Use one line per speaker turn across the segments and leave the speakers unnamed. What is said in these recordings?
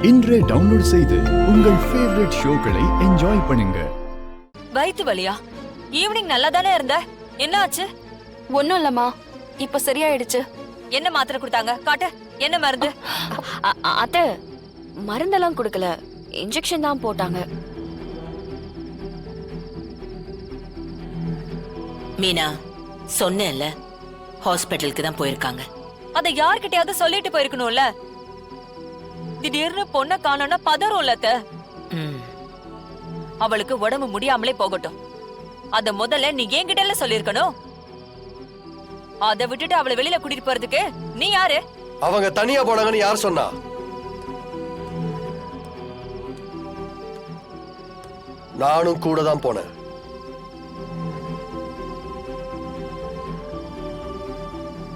இன்றே டவுன்லோட் செய்து உங்கள் ஃபேவரட் ஷோக்களை என்ஜாய் பண்ணுங்க.
வயித்து வலியா? ஈவினிங் நல்லா தானே இருந்த, என்ன ஆச்சு?
ஒண்ணும் இல்லம்மா, இப்ப சரியாயிடுச்சு.
என்ன மாத்திரை கொடுத்தாங்க? காட்டு, என்ன மருந்து?
அத்தை, மருந்தெல்லாம் கொடுக்கல, இன்ஜெக்ஷன் தான் போட்டாங்க.
மீனா, சொன்னேன்ல, ஹாஸ்பிட்டலுக்கு தான் போயிருக்காங்க.
அத யார்கிட்டயாவது சொல்லிட்டு போயிருக்கணும்ல. திடீர்னு பொண்ண காணோம்னா பதறும்ல. அவளுக்கு உடம்பு முடியாமலே போகட்டும், அத முதல்ல நீ என்கிட்ட சொல்லிருக்கணும். அத விட்டுட்டு அவளை வெளியில கூட்டிட்டு போறதுக்கு நீ யாரு?
அவங்க தனியா போனாங்கன்னு யார் சொன்னா? நானும் கூட தான் போனேன்.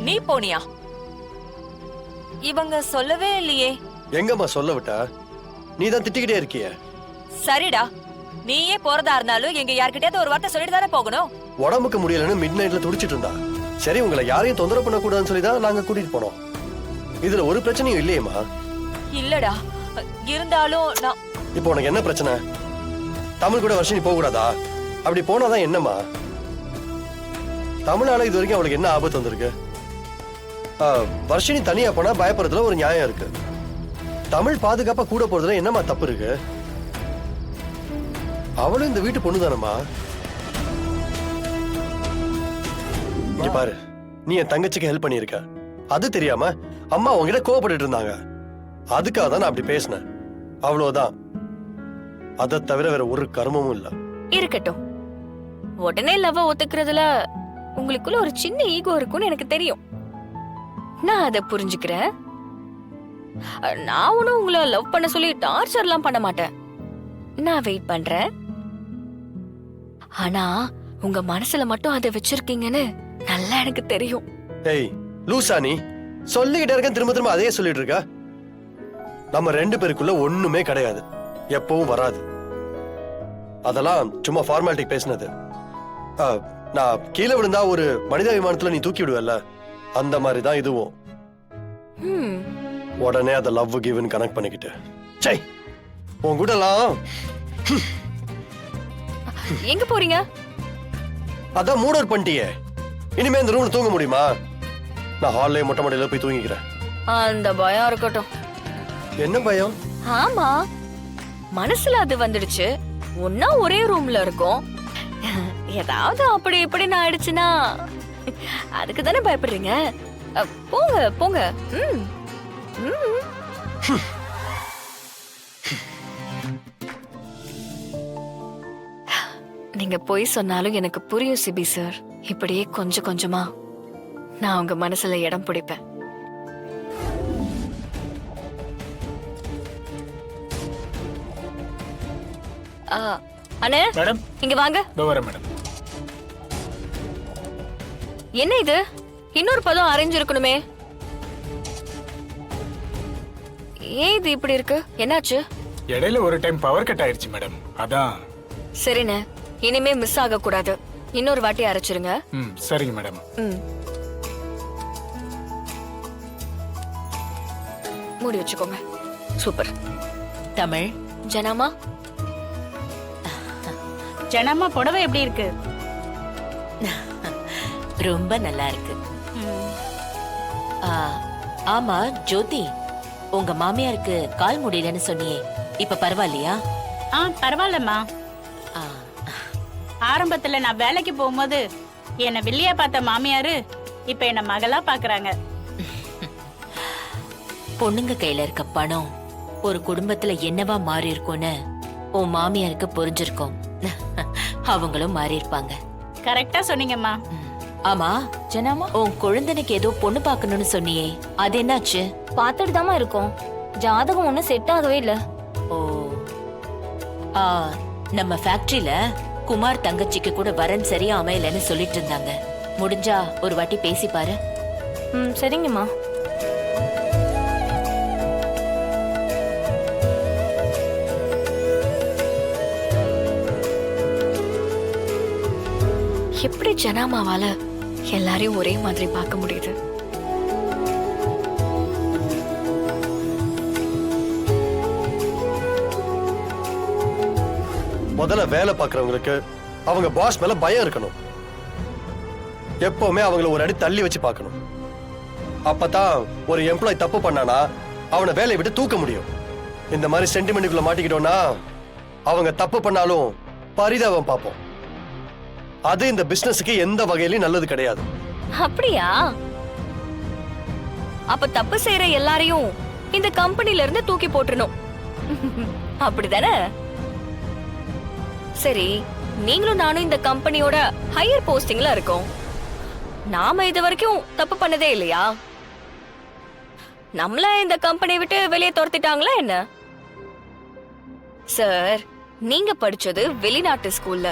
நீ போனியா? இவங்க சொல்லவே இல்லையே.
எங்கம்மா சொல்ல விட்டா? நீ தான் திட்டிக்கிட்டே இருக்கிய.
சரிடா, நீயே போறதா இருந்தாலும் எங்க யார்கிட்டயாவது ஒரு வார்த்தை சொல்லிட்டு தானே போகணும்.
உடம்புக்கு முடியலன்னு மிட் நைட்ல துடிச்சிட்டு இருந்தா. சரி, உங்களை யாரையும் தொந்தரவு பண்ண கூடாதுன்னு சொல்லிதான் நாங்க கூட்டிட்டு போனோம். இதுல ஒரு பிரச்சனையும் இல்லையேம்மா.
இல்லடா, இருந்தாலும் நான்...
இப்போ உனக்கு என்ன பிரச்சனை? தமிழ் கூட வர்ஷினி போக கூடாதா? அப்படி போனாதான் என்னம்மா? தமிழால இது வரைக்கும் அவளுக்கு என்ன ஆபத்து வந்திருக்கு? வர்ஷினி தனியா போனா பயப்படுறதுல ஒரு நியாயம் இருக்கு. தமிழ் பாதுகாப்பா கூட போறதுல என்னம்மா தப்பு இருக்கு? அவளும் இந்த வீட்டு பொண்ணு தானம்மா. இங்க பாரு, நீ என் தங்கச்சிக்கு ஹெல்ப் பண்ணிருக்க, அது தெரியாம அம்மா உங்ககிட்ட கோவப்பட்டு இருந்தாங்க. அதுக்காக தான் நான் அப்படி பேசினேன், அவ்வளவுதான். அதை தவிர வேற ஒரு கர்மமும் இல்ல.
இருக்கட்டும், உடனே லவ் ஒத்துக்கிறதுல உங்களுக்குள்ள ஒரு சின்ன ஈகோ இருக்கும்னு எனக்கு தெரியும். நான் அதை புரிஞ்சுக்கிறேன். நான் ஒன்னும் உங்களை லவ் பண்ண சொல்லி டார்ச்சர்லாம் பண்ண மாட்டேன். நான் வெயிட் பண்றேன். ஆனா உங்க மனசுல மட்டும் அதை வச்சிருக்கீங்கன்னு நல்லா எனக்கு தெரியும்.
ஏய் லூசா, நீ சொல்லிக்கிட்டே இருக்க, திரும்ப திரும்ப அதையே சொல்லிட்டு இருக்க. நம்ம ரெண்டு பேருக்குள்ள ஒண்ணுமே கிடையாது, எப்பவும் வராது. அதெல்லாம் சும்மா ஃபார்மாலிட்டி பேசினது. நான் கீழே விழுந்தா ஒரு மனிதாபிமானத்துல நீ தூக்கி விடுவல்ல, அந்த மாதிரி தான் இதுவும். உடனே அதை லவ் கிவ்னு கனெக்ட் பண்ணிக்கிட்டு சை உன் கூடலாம்.
எங்க போறீங்க?
அதான் மூட் அவுட் பண்ணிட்டியே, இனிமே இந்த ரூம்ல தூங்க முடியுமா? நான் ஹால்ல மொட்டை மாடியில போய் தூங்கிக்கிறேன்.
அந்த பயம் இருக்கட்டும்.
என்ன பயம்?
ஆமா, மனசுல அது வந்துடுச்சு. ஒன்னா ஒரே ரூம்ல இருக்கும், ஏதாவது அப்படி இப்படின்னு ஆயிடுச்சுன்னா அதுக்கு தானே பயப்படுறீங்க. போங்க போங்க. நீங்க போய் சொன்னாலும் எனக்கு புரியும் சிபி சார். இப்படியே கொஞ்சம் கொஞ்சமா நான் உங்க மனசுல இடம் பிடிப்பேன். அண்ணே,
மேடம்
இங்க வாங்க.
மேடம்,
என்ன இது? இன்னொரு பதம் அரைஞ்சிருக்கணுமே. ஏன் இது இப்படி இருக்கு? என்னாச்சு?
இடையில ஒரு டைம் பவர் கட் ஆயிருச்சு மேடம், அதான்.
சரிண்ணே, இனிமே மிஸ் ஆக கூடாது. இன்னொரு வாட்டி அரைச்சிருங்க.
சரிங்க மேடம்.
மூடி வச்சுக்கோங்க. சூப்பர்.
தமிழ்,
ஜனாமா,
ஜனமா புடவை எப்படி இருக்கு?
ரொம்ப நல்லா இருக்கு. ஆமா ஜோதி, உங்க மாமியாருக்கு கால் முடியலன்னு சொன்னியே, இப்ப பரவாயில்லையா?
பரவாயில்லம்மா. ஆரம்பத்துல நான் வேலைக்கு போகும்போது என்ன வில்லியா பார்த்த மாமியாரு இப்ப என்ன மகளா பாக்குறாங்க.
பொண்ணுங்க கையில இருக்க பணம் ஒரு குடும்பத்துல என்னவா மாறி இருக்கும்னு உன் மாமியாருக்கு புரிஞ்சிருக்கும். அவங்களும் மாறி இருப்பாங்க.
கரெக்டா சொன்னீங்கம்மா.
ஆமா ஜனாமா, உன் குழந்தைக்கு ஏதோ பொண்ணு பாக்கணும்னு சொன்னியே, அது என்னாச்சு?
பார்த்துட்டு தாமா இருக்கோம். ஜாதகம் ஒன்னும் செட் ஆகவே இல்ல.
ஓ, நம்ம ஃபேக்டரியில குமார் தங்கச்சிக்கு கூட வரன் சரியா அமையலன்னு சொல்லிட்டு இருந்தாங்க. முடிஞ்சா ஒரு வாட்டி பேசி பாரு.
சரிங்கம்மா. எப்படி ஜனாமாவால எல்லாரையும் ஒரே மாதிரி பார்க்க முடியுது?
முதல்ல வேலை பார்க்கறவங்களுக்கு அவங்க பாஸ் மேல பயம் இருக்கணும். எப்பவுமே அவங்கள ஒரு அடி தள்ளி வச்சு பார்க்கணும். அப்பதான் ஒரு எம்ப்ளாய் தப்பு பண்ணானா அவனை வேலையை விட்டு தூக்க முடியும். இந்த மாதிரி சென்டிமெண்ட்டுக்குள்ள மாட்டிக்கிட்டோம்னா அவங்க தப்பு பண்ணாலும் பரிதாபம் பார்ப்போம். அது இந்த பிசினஸுக்கு எந்த வகையிலும் நல்லது கிடையாது.
அப்படியா? அப்ப தப்பு செய்யற எல்லாரையும் இந்த கம்பெனில இருந்து தூக்கி போட்டுறணும். அப்படிதானே? சரி, நீங்களும் நானும் இந்த கம்பெனியோட ஹையர் போஸ்டிங்ல இருக்கோம். நாம இது வரைக்கும் தப்பு பண்ணதே இல்லையா? நம்மள இந்த கம்பெனி விட்டு வெளியே துரத்திட்டாங்களா என்ன? சார், நீங்க படிச்சது வெளிநாட்டு ஸ்கூல்ல,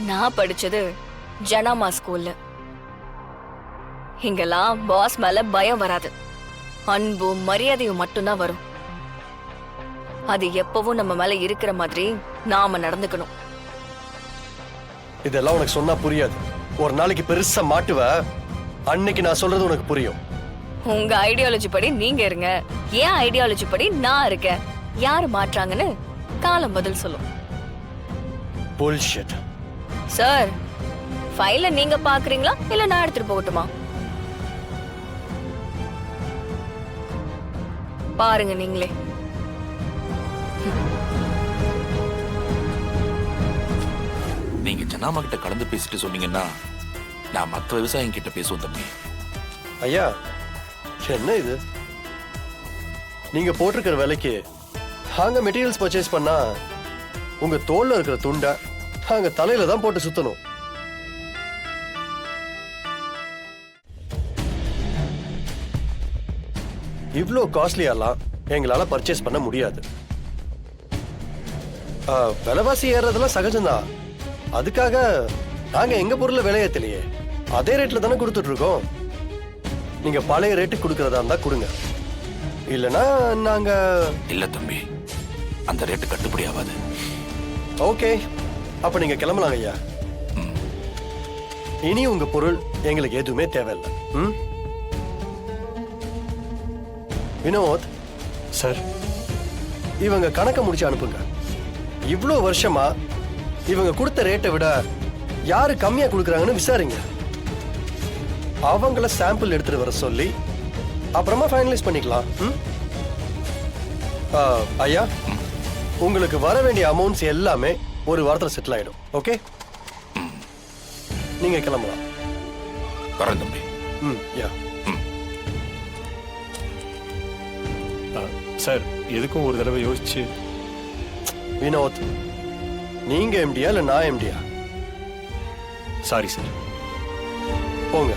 நான் படிச்சது ஜனாமா ஸ்கூல்ல. இங்கெல்லாம் பாஸ் மேல பயம் வராது, அன்பும் மரியாதையும் மட்டும்தான் வரும். அது எப்பவும் நம்ம மேல இருக்கிற மாதிரி நாம நடந்துக்கணும்.
இதெல்லாம் உனக்கு சொன்னா புரியாது. ஒரு நாளைக்கு பெருசா மாட்டுவ, அன்னைக்கு நான் சொல்றது உனக்கு புரியும்.
உங்க ஐடியாலஜி படி நீங்க இருங்க, ஏன் ஐடியாலஜி படி நான் இருக்கேன். யாரு மாற்றாங்கன்னு காலம் பதில் சொல்லும்.
புல்ஷிட்.
சார், ஃபைல நீங்க பாக்குறீங்களா இல்ல நான் எடுத்துட்டு போகட்டுமா? பாருங்க நீங்களே.
நீங்க ஜனாமா கிட்ட கலந்து பேசிட்டு சொன்னீங்கன்னா நான் மற்ற விவசாயிங்க கிட்ட பேசுவோம் தம்பி.
ஐயா, என்ன இது? நீங்க போட்டிருக்கிற விலைக்கு நாங்க மெட்டீரியல்ஸ் பர்ச்சேஸ் பண்ணா உங்க தோல்ல இருக்கிற துண்டை நாங்க தலையில தான் போட்டு சுத்தணும். இவ்ளோ காஸ்ட்லியாலாம் எங்களால பர்ச்சேஸ் பண்ண முடியாது. விலைவாசி ஏறதெல்லாம் சகஜம்தான். அதுக்காக நாங்க எங்க பொருளை விலையேத்தலையே, அதே ரேட்ல தானே கொடுத்துட்டு இருக்கோம். நீங்க பழைய ரேட்டு கொடுக்கறதா இருந்தா கொடுங்க, இல்லனா நாங்க.
இல்ல தம்பி, அந்த ரேட்டு கட்டுப்படி ஆகாது.
ஓகே, அப்ப நீங்க கிளம்பலாம் ஐயா. இனி உங்க பொருள் எங்களுக்கு எதுவுமே தேவையில்லை. வினோத்
சார்,
இவங்க கணக்க முடிச்சு அனுப்புங்க. இவ்ளோ வருஷமா இவங்க கொடுத்த ரேட்டை விட யாரு கம்மியா கொடுக்கறாங்கன்னு விசாரிங்க. அவங்கள சாம்பிள் எடுத்துட்டு வர சொல்லி அப்புறமா ஃபைனலைஸ் பண்ணிக்கலாம். ஐயா, உங்களுக்கு வர வேண்டிய அமௌண்ட்ஸ் எல்லாமே ஒரு வாரத்தில் செட்டில் ஆயிடும். ஓகே, நீங்க கிளம்பலாம்.
வரேன் தம்பி.
யா.
சார், எதுக்கும் ஒரு தடவை யோசிச்சு.
வினோத், நீங்க எம்டியா இல்ல நான் எம்டியா?
Sorry sir.
போங்க.